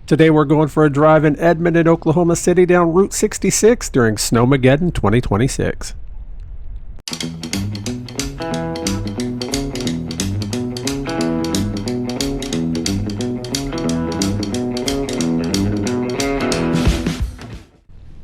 Today we're going for a drive in Edmond and Oklahoma City down Route 66 during Snowmageddon 2026.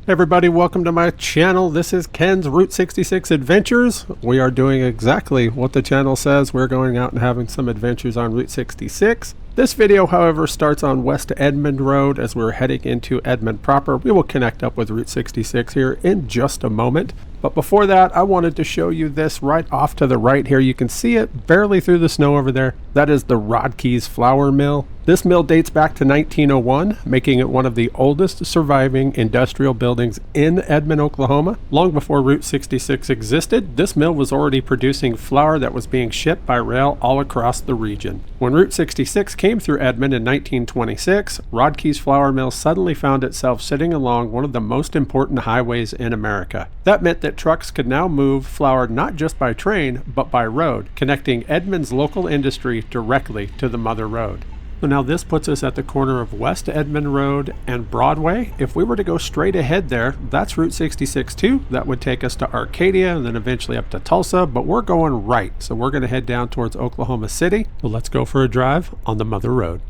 Hey everybody, welcome to my channel. This is Ken's Route 66 Adventures. We are doing exactly what the channel says. We're going out and having some adventures on Route 66. This video, however, starts on West Edmond Road as we're heading into Edmond proper. We will connect up with Route 66 here in just a moment. But before that, I wanted to show you this right off to the right here. You can see it barely through the snow over there. That is the Rodkey's Flour Mill. This mill dates back to 1901, making it one of the oldest surviving industrial buildings in Edmond, Oklahoma. Long before Route 66 existed, this mill was already producing flour that was being shipped by rail all across the region. When Route 66 came through Edmond in 1926, Rodkey's Flour Mill suddenly found itself sitting along one of the most important highways in America. That meant that trucks could now move flour not just by train, but by road, connecting Edmond's local industry directly to the mother road. So now this puts us at the corner of West Edmond Road and Broadway. If we were to go straight ahead there, that's Route 66 too. That would take us to Arcadia and then eventually up to Tulsa, but we're going right. So we're going to head down towards Oklahoma City. So let's go for a drive on the mother road.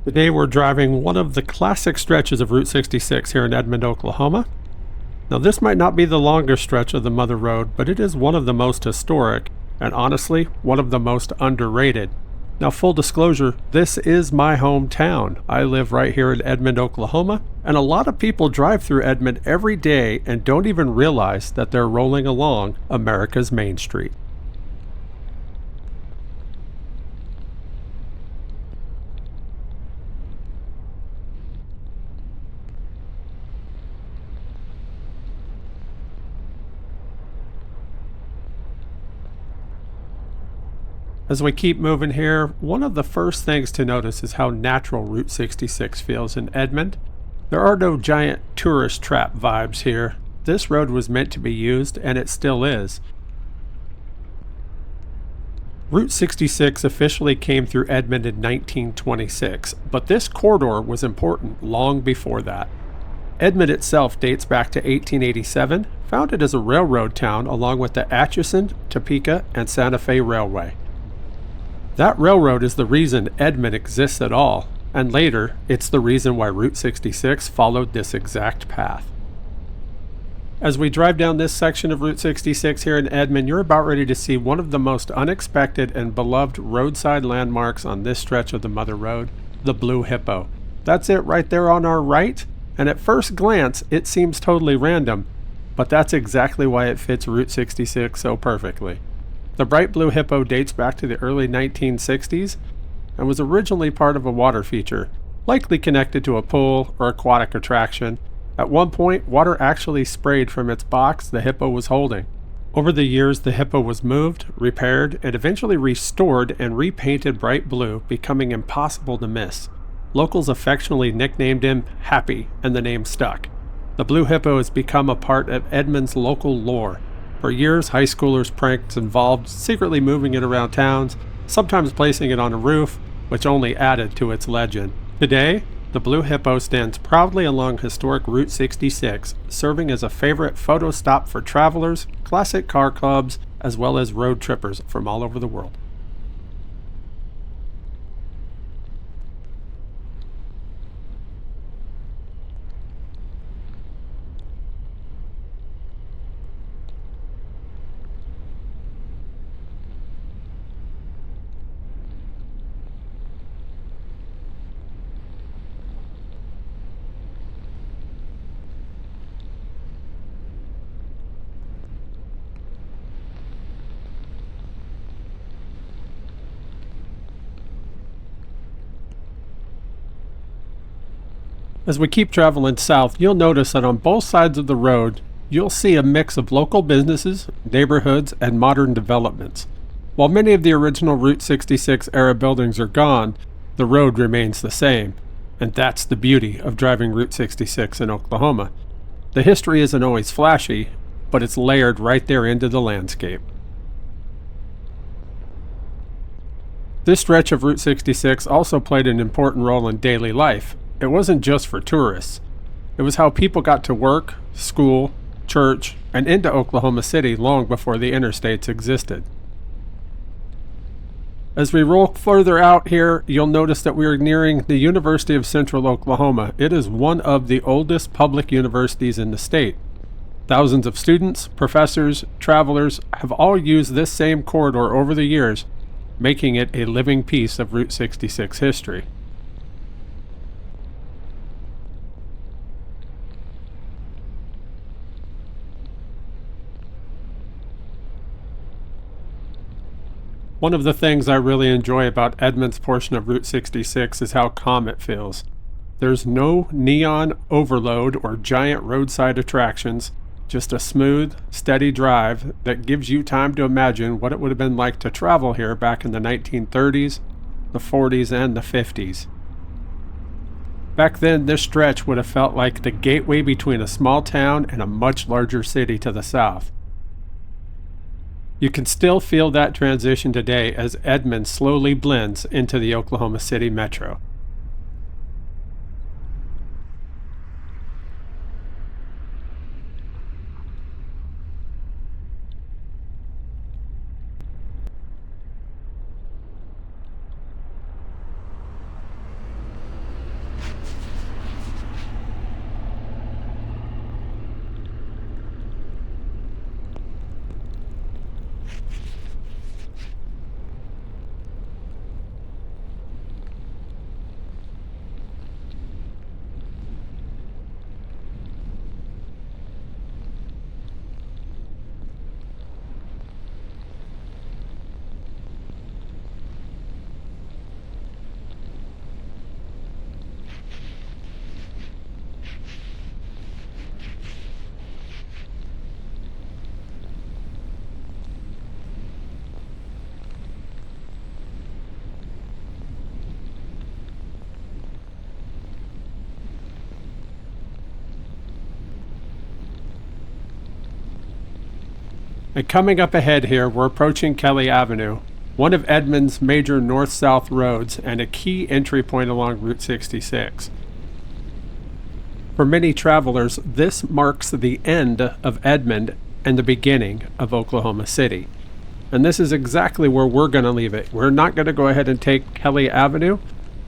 Today we're driving one of the classic stretches of Route 66 here in Edmond, Oklahoma. Now this might not be the longest stretch of the mother road, but it is one of the most historic and honestly one of the most underrated. Now full disclosure, this is my hometown. I live right here in Edmond, Oklahoma, and a lot of people drive through Edmond every day and don't even realize that they're rolling along America's Main Street. As we keep moving here, one of the first things to notice is how natural Route 66 feels in Edmond. There are no giant tourist trap vibes here. This road was meant to be used, and it still is. Route 66 officially came through Edmond in 1926, but this corridor was important long before that. Edmond itself dates back to 1887, founded as a railroad town along with the Atchison, Topeka, and Santa Fe Railway. That railroad is the reason Edmond exists at all, and later, it's the reason why Route 66 followed this exact path. As we drive down this section of Route 66 here in Edmond, you're about ready to see one of the most unexpected and beloved roadside landmarks on this stretch of the mother road, the Blue Hippo. That's it right there on our right, and at first glance, it seems totally random, but that's exactly why it fits Route 66 so perfectly. The bright blue hippo dates back to the early 1960s and was originally part of a water feature, likely connected to a pool or aquatic attraction. At one point, water actually sprayed from its box the hippo was holding. Over the years, the hippo was moved, repaired, and eventually restored and repainted bright blue, becoming impossible to miss. Locals affectionately nicknamed him Happy, and the name stuck. The blue hippo has become a part of Edmond's local lore. For years, high schoolers pranked involved secretly moving it around towns, sometimes placing it on a roof, which only added to its legend. Today, the Blue Hippo stands proudly along historic Route 66, serving as a favorite photo stop for travelers, classic car clubs, as well as road trippers from all over the world. As we keep traveling south, you'll notice that on both sides of the road, you'll see a mix of local businesses, neighborhoods, and modern developments. While many of the original Route 66 era buildings are gone, the road remains the same, and that's the beauty of driving Route 66 in Oklahoma. The history isn't always flashy, but it's layered right there into the landscape. This stretch of Route 66 also played an important role in daily life. It wasn't just for tourists. It was how people got to work, school, church, and into Oklahoma City long before the interstates existed. As we roll further out here, you'll notice that we are nearing the University of Central Oklahoma. It is one of the oldest public universities in the state. Thousands of students, professors, travelers have all used this same corridor over the years, making it a living piece of Route 66 history. One of the things I really enjoy about Edmond's portion of Route 66 is how calm it feels. There's no neon overload or giant roadside attractions, just a smooth, steady drive that gives you time to imagine what it would have been like to travel here back in the 1930s, the 40s, and the 50s. Back then, this stretch would have felt like the gateway between a small town and a much larger city to the south. You can still feel that transition today as Edmond slowly blends into the Oklahoma City metro. And coming up ahead here, we're approaching Kelly Avenue, one of Edmond's major north-south roads and a key entry point along Route 66. For many travelers, this marks the end of Edmond and the beginning of Oklahoma City. And this is exactly where we're going to leave it. We're not going to go ahead and take Kelly Avenue.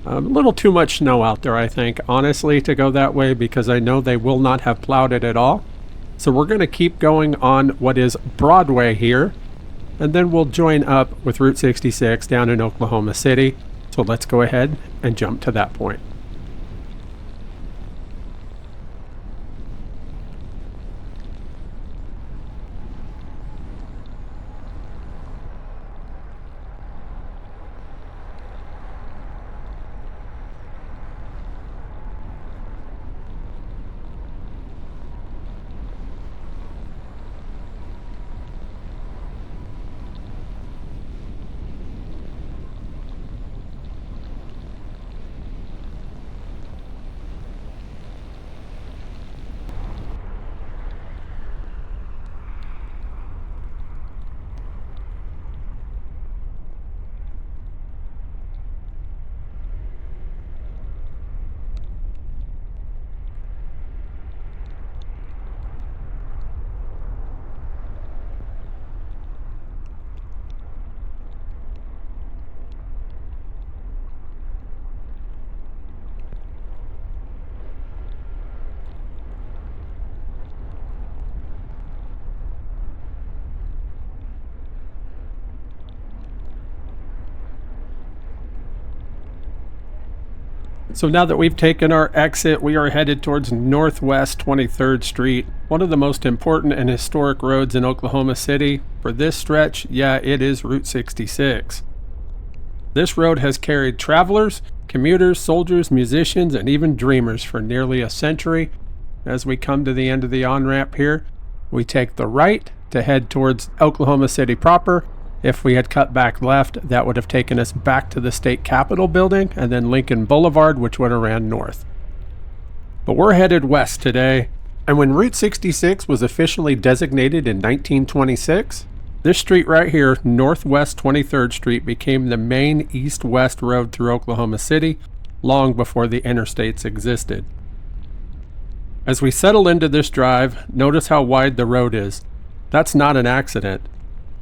A little too much snow out there, I think, honestly, to go that way, because I know they will not have plowed it at all. So we're going to keep going on what is Broadway here, and then we'll join up with Route 66 down in Oklahoma City. So let's go ahead and jump to that point. So now that we've taken our exit, we are headed towards Northwest 23rd Street, one of the most important and historic roads in Oklahoma City. For this stretch, it is Route 66. This road has carried travelers, commuters, soldiers, musicians, and even dreamers for nearly a century. As we come to the end of the on-ramp here, we take the right to head towards Oklahoma City proper. If we had cut back left, that would have taken us back to the state capitol building and then Lincoln Boulevard, which would have ran north. But we're headed west today. And when Route 66 was officially designated in 1926, this street right here, Northwest 23rd Street, became the main east-west road through Oklahoma City long before the interstates existed. As we settle into this drive, notice how wide the road is. That's not an accident.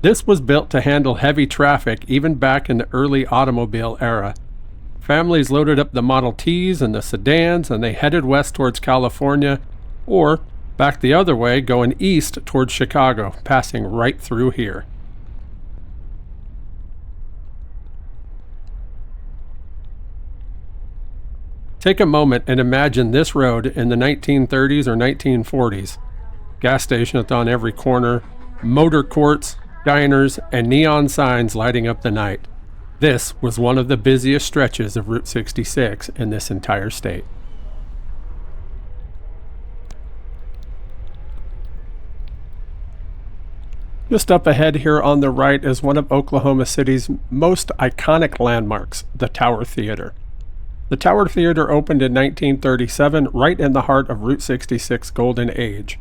This was built to handle heavy traffic even back in the early automobile era. Families loaded up the Model Ts and the sedans and they headed west towards California, or back the other way, going east towards Chicago, passing right through here. Take a moment and imagine this road in the 1930s or 1940s. Gas stations on every corner, motor courts, diners, and neon signs lighting up the night. This was one of the busiest stretches of Route 66 in this entire state. Just up ahead here on the right is one of Oklahoma City's most iconic landmarks, the Tower Theater. The Tower Theater opened in 1937, right in the heart of Route 66 Golden Age.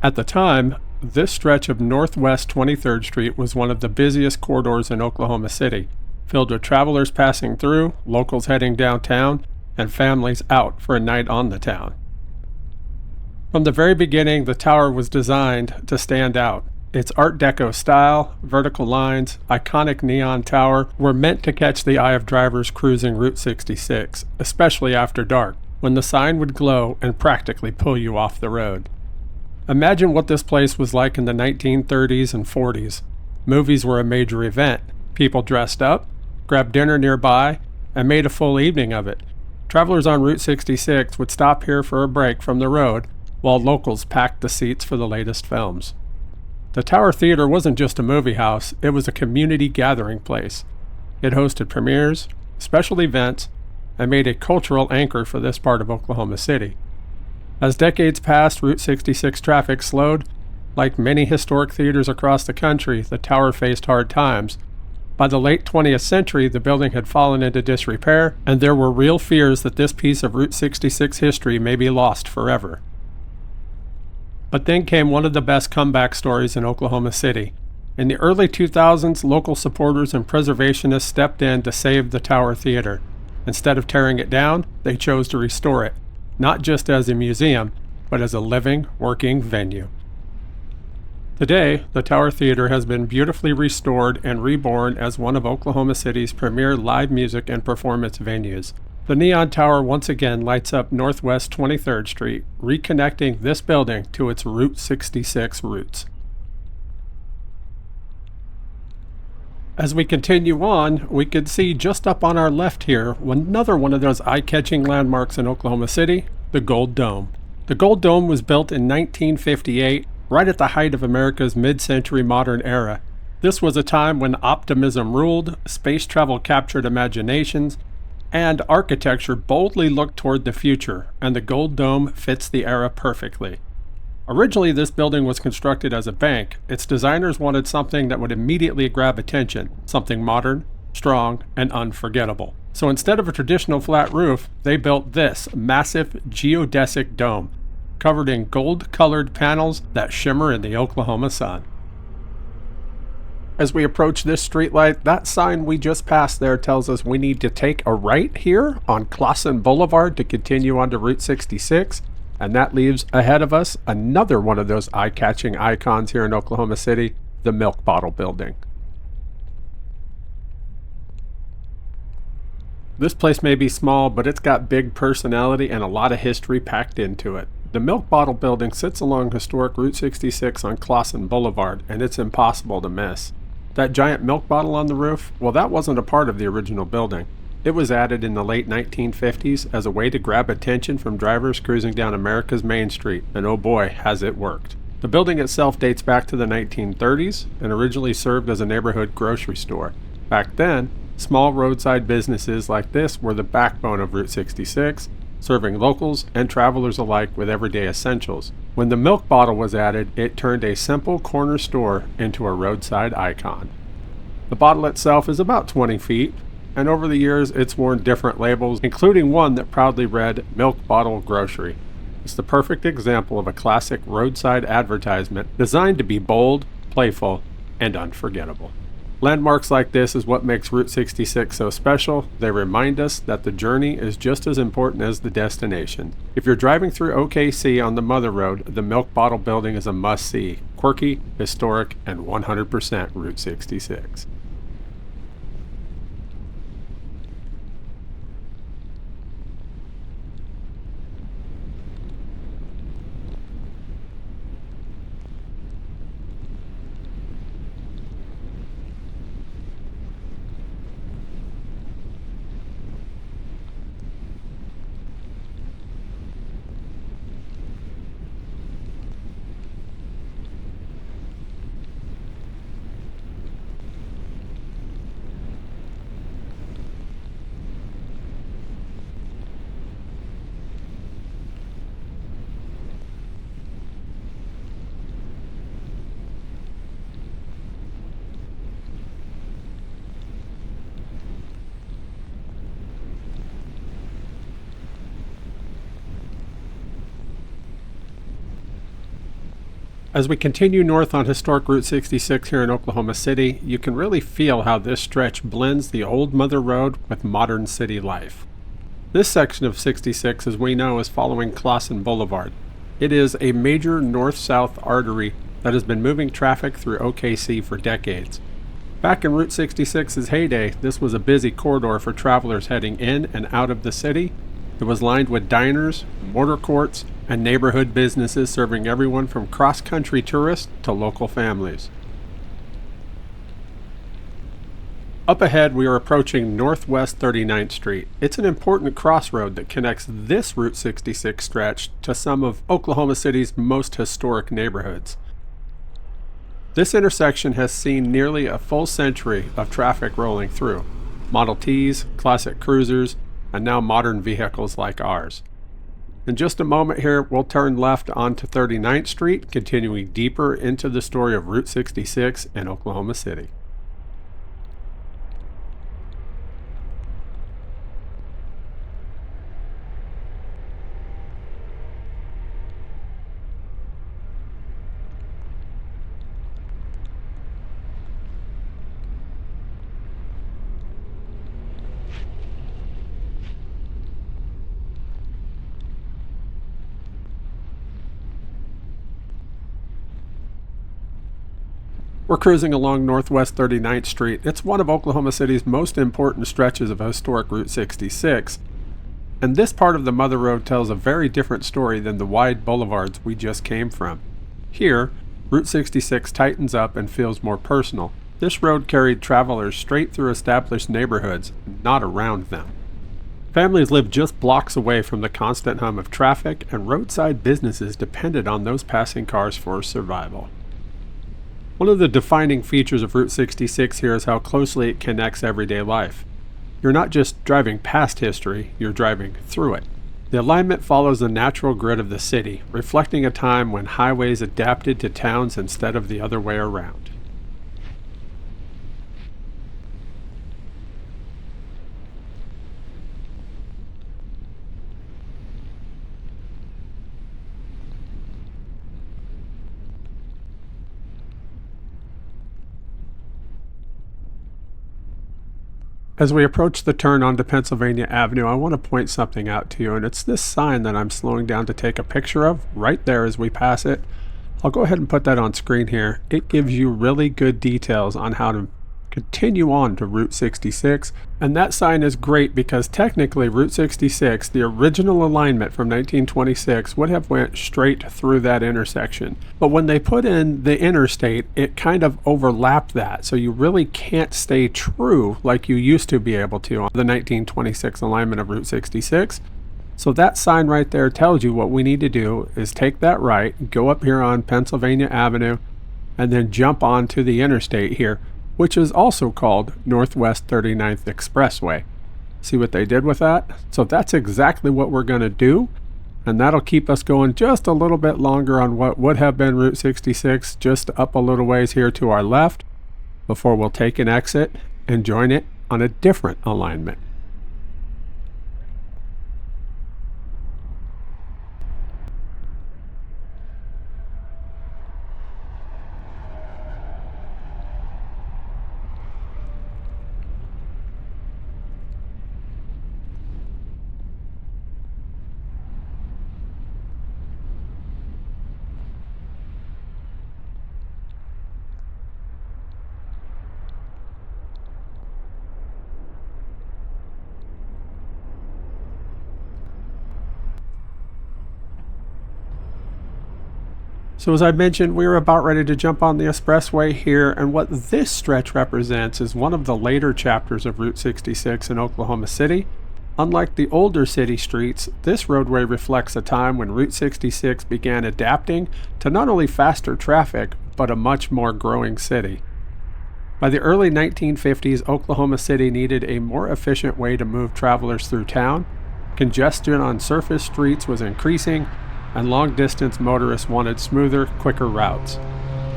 At the time, this stretch of Northwest 23rd Street was one of the busiest corridors in Oklahoma City, filled with travelers passing through, locals heading downtown, and families out for a night on the town. From the very beginning, the tower was designed to stand out. Its Art Deco style, vertical lines, iconic neon tower were meant to catch the eye of drivers cruising Route 66, especially after dark, when the sign would glow and practically pull you off the road. Imagine what this place was like in the 1930s and 40s. Movies were a major event. People dressed up, grabbed dinner nearby, and made a full evening of it. Travelers on Route 66 would stop here for a break from the road, while locals packed the seats for the latest films. The Tower Theater wasn't just a movie house, it was a community gathering place. It hosted premieres, special events, and made a cultural anchor for this part of Oklahoma City. As decades passed, Route 66 traffic slowed. Like many historic theaters across the country, the tower faced hard times. By the late 20th century, the building had fallen into disrepair, and there were real fears that this piece of Route 66 history may be lost forever. But then came one of the best comeback stories in Oklahoma City. In the early 2000s, local supporters and preservationists stepped in to save the Tower Theater. Instead of tearing it down, they chose to restore it, not just as a museum, but as a living, working venue. Today, the Tower Theater has been beautifully restored and reborn as one of Oklahoma City's premier live music and performance venues. The neon tower once again lights up Northwest 23rd Street, reconnecting this building to its Route 66 roots. As we continue on, we can see just up on our left here another one of those eye-catching landmarks in Oklahoma City, the Gold Dome. The Gold Dome was built in 1958, right at the height of America's mid-century modern era. This was a time when optimism ruled, space travel captured imaginations, and architecture boldly looked toward the future, and the Gold Dome fits the era perfectly. Originally, this building was constructed as a bank. Its designers wanted something that would immediately grab attention, something modern, strong, and unforgettable. So instead of a traditional flat roof, they built this massive geodesic dome, covered in gold-colored panels that shimmer in the Oklahoma sun. As we approach this streetlight, that sign we just passed there tells us we need to take a right here on Clausen Boulevard to continue onto Route 66, and that leaves ahead of us another one of those eye-catching icons here in Oklahoma City, the Milk Bottle Building. This place may be small, but it's got big personality and a lot of history packed into it. The Milk Bottle Building sits along historic Route 66 on Clausen Boulevard, and it's impossible to miss. That giant milk bottle on the roof, well, that wasn't a part of the original building. It was added in the late 1950s as a way to grab attention from drivers cruising down America's Main Street, and oh boy, has it worked. The building itself dates back to the 1930s and originally served as a neighborhood grocery store. Back then, small roadside businesses like this were the backbone of Route 66, serving locals and travelers alike with everyday essentials. When the milk bottle was added, it turned a simple corner store into a roadside icon. The bottle itself is about 20 feet, and over the years it's worn different labels, including one that proudly read Milk Bottle Grocery. It's the perfect example of a classic roadside advertisement designed to be bold, playful, and unforgettable. Landmarks like this is what makes Route 66 so special. They remind us that the journey is just as important as the destination. If you're driving through OKC on the Mother Road, the Milk Bottle Building is a must-see. Quirky, historic, and 100% Route 66. As we continue north on historic Route 66 here in Oklahoma City, you can really feel how this stretch blends the old Mother Road with modern city life. This section of 66, as we know, is following Clawson Boulevard. It is a major north-south artery that has been moving traffic through OKC for decades. Back in Route 66's heyday, this was a busy corridor for travelers heading in and out of the city. It was lined with diners, motor courts, and neighborhood businesses serving everyone from cross-country tourists to local families. Up ahead, we are approaching Northwest 39th Street. It's an important crossroad that connects this Route 66 stretch to some of Oklahoma City's most historic neighborhoods. This intersection has seen nearly a full century of traffic rolling through. Model Ts, classic cruisers, and now modern vehicles like ours. In just a moment here, we'll turn left onto 39th Street, continuing deeper into the story of Route 66 in Oklahoma City. We're cruising along Northwest 39th Street. It's one of Oklahoma City's most important stretches of historic Route 66. And this part of the Mother Road tells a very different story than the wide boulevards we just came from. Here, Route 66 tightens up and feels more personal. This road carried travelers straight through established neighborhoods, not around them. Families lived just blocks away from the constant hum of traffic, and roadside businesses depended on those passing cars for survival. One of the defining features of Route 66 here is how closely it connects everyday life. You're not just driving past history, you're driving through it. The alignment follows the natural grid of the city, reflecting a time when highways adapted to towns instead of the other way around. As we approach the turn onto Pennsylvania Avenue, I want to point something out to you, and it's this sign that I'm slowing down to take a picture of right there as we pass it. I'll go ahead and put that on screen here. It gives you really good details on how to continue on to Route 66, and that sign is great because technically Route 66, the original alignment from 1926, would have went straight through that intersection. But when they put in the interstate, it kind of overlapped that, so you really can't stay true like you used to be able to on the 1926 alignment of Route 66. So that sign right there tells you what we need to do is take that right, go up here on Pennsylvania Avenue, and then jump onto the interstate here, which is also called Northwest 39th Expressway. See what they did with that? So that's exactly what we're going to do, and that'll keep us going just a little bit longer on what would have been Route 66, just up a little ways here to our left, before we'll take an exit and join it on a different alignment. So as I mentioned, we were about ready to jump on the expressway here, and what this stretch represents is one of the later chapters of Route 66 in Oklahoma City. Unlike the older city streets, this roadway reflects a time when Route 66 began adapting to not only faster traffic, but a much more growing city. By the early 1950s, Oklahoma City needed a more efficient way to move travelers through town. Congestion on surface streets was increasing, and long-distance motorists wanted smoother, quicker routes.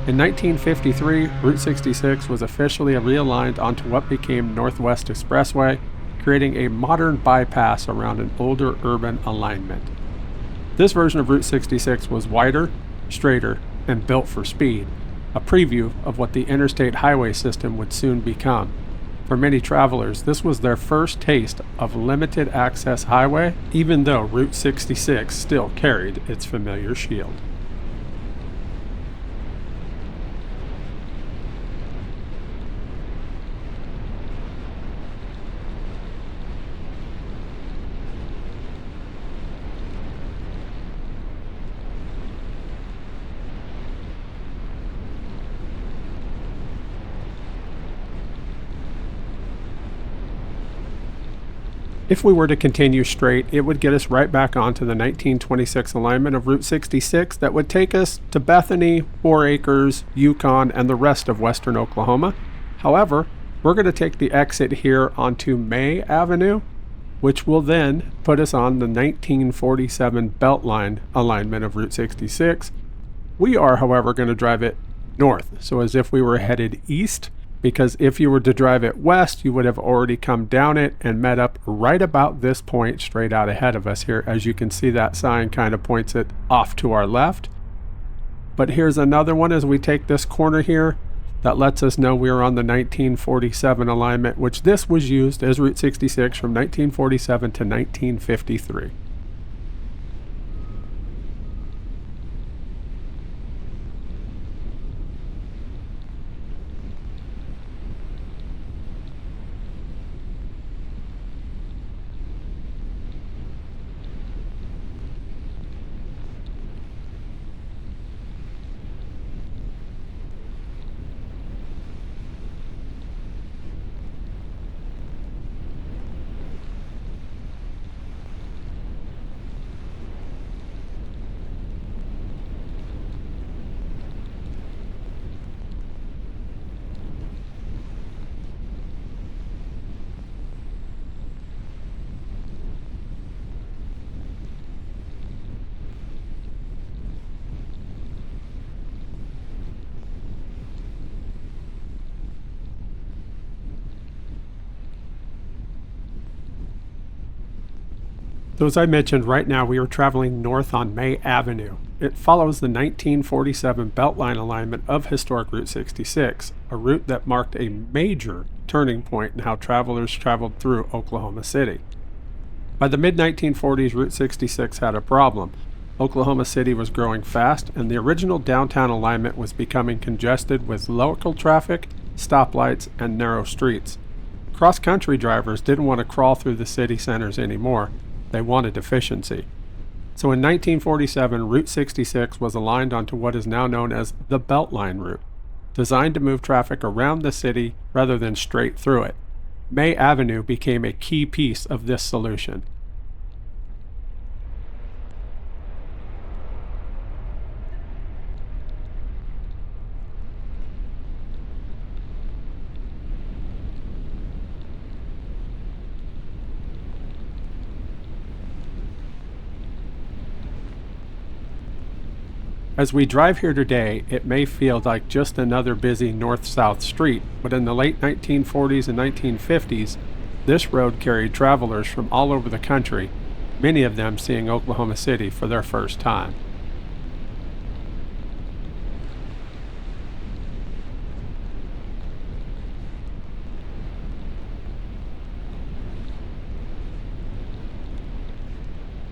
In 1953, Route 66 was officially realigned onto what became Northwest Expressway, creating a modern bypass around an older urban alignment. This version of Route 66 was wider, straighter, and built for speed, a preview of what the interstate highway system would soon become. For many travelers, this was their first taste of limited access highway, even though Route 66 still carried its familiar shield. If we were to continue straight, it would get us right back onto the 1926 alignment of Route 66 that would take us to Bethany, 4 Acres, Yukon, and the rest of western Oklahoma. However, we're going to take the exit here onto May Avenue, which will then put us on the 1947 Beltline alignment of Route 66. We are, however, going to drive it north, so as if we were headed east, because if you were to drive it west, you would have already come down it and met up right about this point straight out ahead of us here. As you can see, that sign kind of points it off to our left. But here's another one as we take this corner here that lets us know we are on the 1947 alignment, which this was used as Route 66 from 1947 to 1953. So as I mentioned, right now we are traveling north on May Avenue. It follows the 1947 Beltline alignment of historic Route 66, a route that marked a major turning point in how travelers traveled through Oklahoma City. By the mid-1940s, Route 66 had a problem. Oklahoma City was growing fast, and the original downtown alignment was becoming congested with local traffic, stoplights, and narrow streets. Cross-country drivers didn't want to crawl through the city centers anymore. They wanted efficiency. So in 1947, Route 66 was aligned onto what is now known as the Beltline route, designed to move traffic around the city rather than straight through it. May Avenue became a key piece of this solution. As we drive here today, it may feel like just another busy north-south street, but in the late 1940s and 1950s, this road carried travelers from all over the country, many of them seeing Oklahoma City for their first time.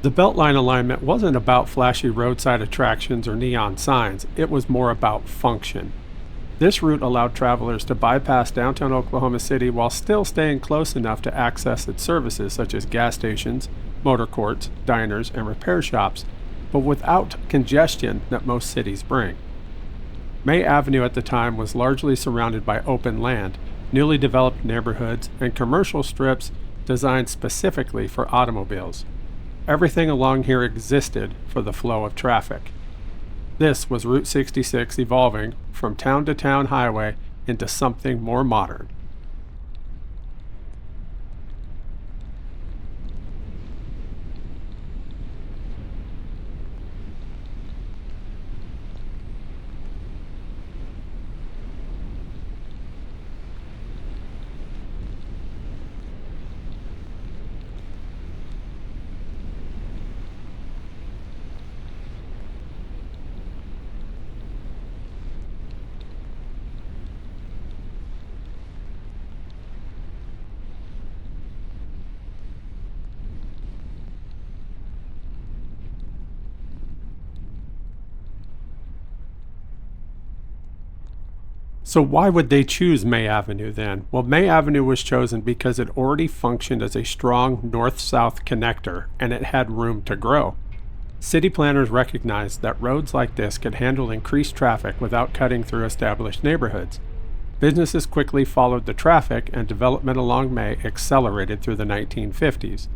The Beltline alignment wasn't about flashy roadside attractions or neon signs, it was more about function. This route allowed travelers to bypass downtown Oklahoma City while still staying close enough to access its services such as gas stations, motor courts, diners, and repair shops, but without congestion that most cities bring. May Avenue at the time was largely surrounded by open land, newly developed neighborhoods, and commercial strips designed specifically for automobiles. Everything along here existed for the flow of traffic. This was Route 66 evolving from town-to-town highway into something more modern. So why would they choose May Avenue then? Well, May Avenue was chosen because it already functioned as a strong north-south connector and it had room to grow. City planners recognized that roads like this could handle increased traffic without cutting through established neighborhoods. Businesses quickly followed the traffic and development along May accelerated through the 1950s.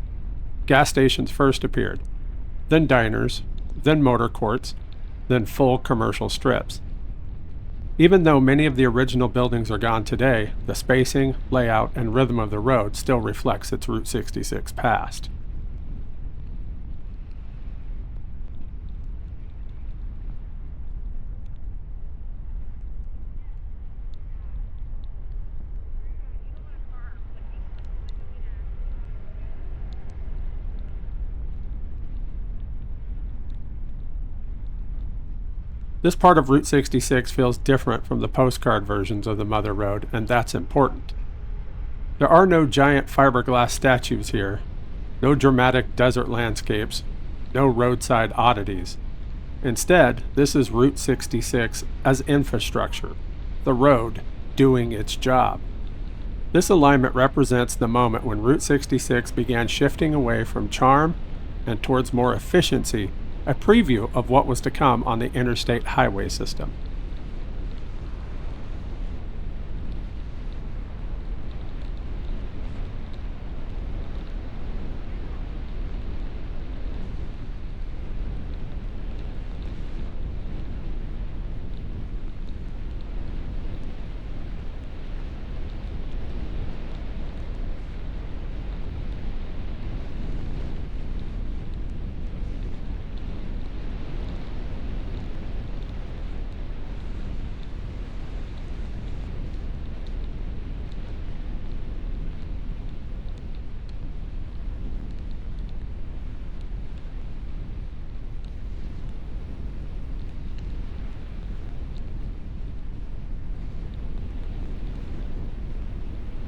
Gas stations first appeared, then diners, then motor courts, then full commercial strips. Even though many of the original buildings are gone today, the spacing, layout, and rhythm of the road still reflects its Route 66 past. This part of Route 66 feels different from the postcard versions of the Mother Road, and that's important. There are no giant fiberglass statues here, no dramatic desert landscapes, no roadside oddities. Instead, this is Route 66 as infrastructure, the road doing its job. This alignment represents the moment when Route 66 began shifting away from charm and towards more efficiency, a preview of what was to come on the interstate highway system.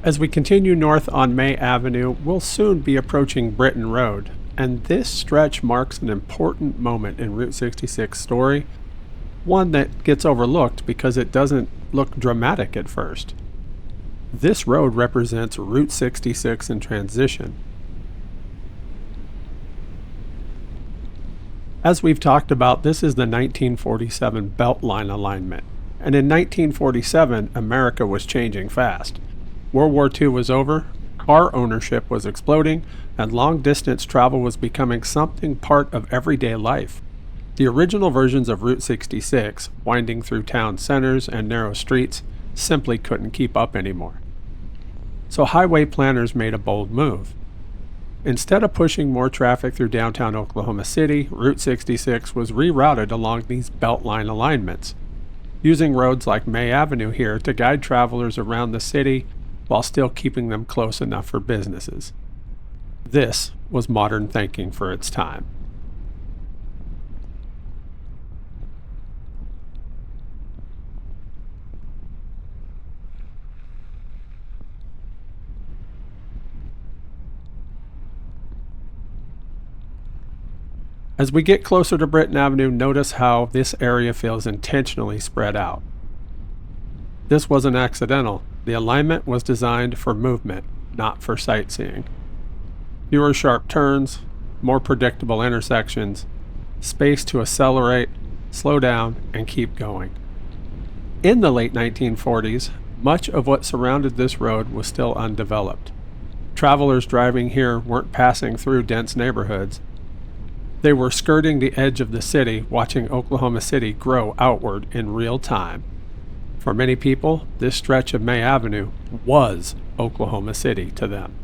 As we continue north on May Avenue, we'll soon be approaching Britain Road, and this stretch marks an important moment in Route 66 story, one that gets overlooked because it doesn't look dramatic at first. This road represents Route 66 in transition. As we've talked about, this is the 1947 Beltline alignment, and in 1947, America was changing fast. World War II was over, car ownership was exploding, and long-distance travel was becoming something part of everyday life. The original versions of Route 66, winding through town centers and narrow streets, simply couldn't keep up anymore. So highway planners made a bold move. Instead of pushing more traffic through downtown Oklahoma City, Route 66 was rerouted along these Beltline alignments, using roads like May Avenue here to guide travelers around the city while still keeping them close enough for businesses. This was modern thinking for its time. As we get closer to Britain Avenue, notice how this area feels intentionally spread out. This wasn't accidental. The alignment was designed for movement, not for sightseeing. Fewer sharp turns, more predictable intersections, space to accelerate, slow down, and keep going. In the late 1940s, much of what surrounded this road was still undeveloped. Travelers driving here weren't passing through dense neighborhoods. They were skirting the edge of the city, watching Oklahoma City grow outward in real time. For many people, this stretch of May Avenue was Oklahoma City to them.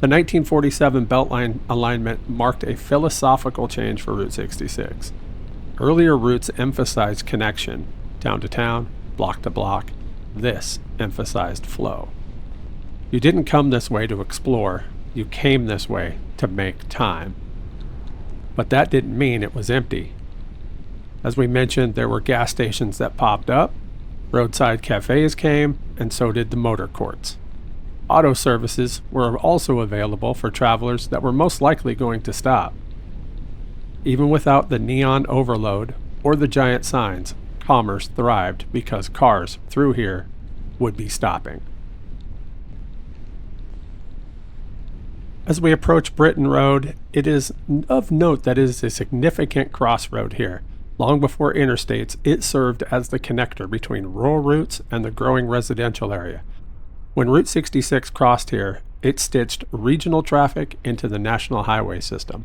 The 1947 Beltline alignment marked a philosophical change for Route 66. Earlier routes emphasized connection, town to town, block to block. This emphasized flow. You didn't come this way to explore, you came this way to make time. But that didn't mean it was empty. As we mentioned, there were gas stations that popped up, roadside cafes came, and so did the motor courts. Auto services were also available for travelers that were most likely going to stop. Even without the neon overload or the giant signs, commerce thrived because cars through here would be stopping. As we approach Britain Road, it is of note that it is a significant crossroad here. Long before interstates, it served as the connector between rural routes and the growing residential area. When Route 66 crossed here, it stitched regional traffic into the national highway system.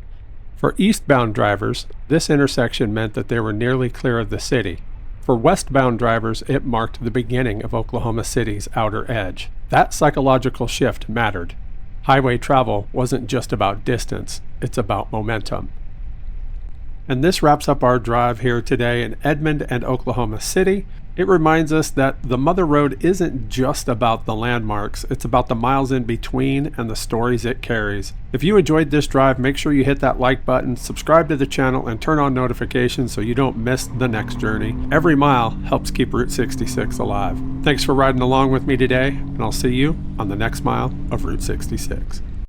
For eastbound drivers, this intersection meant that they were nearly clear of the city. For westbound drivers, it marked the beginning of Oklahoma City's outer edge. That psychological shift mattered. Highway travel wasn't just about distance, it's about momentum. And this wraps up our drive here today in Edmond and Oklahoma City. It reminds us that the Mother Road isn't just about the landmarks, it's about the miles in between and the stories it carries. If you enjoyed this drive, make sure you hit that like button, subscribe to the channel, and turn on notifications so you don't miss the next journey. Every mile helps keep Route 66 alive. Thanks for riding along with me today, and I'll see you on the next mile of Route 66.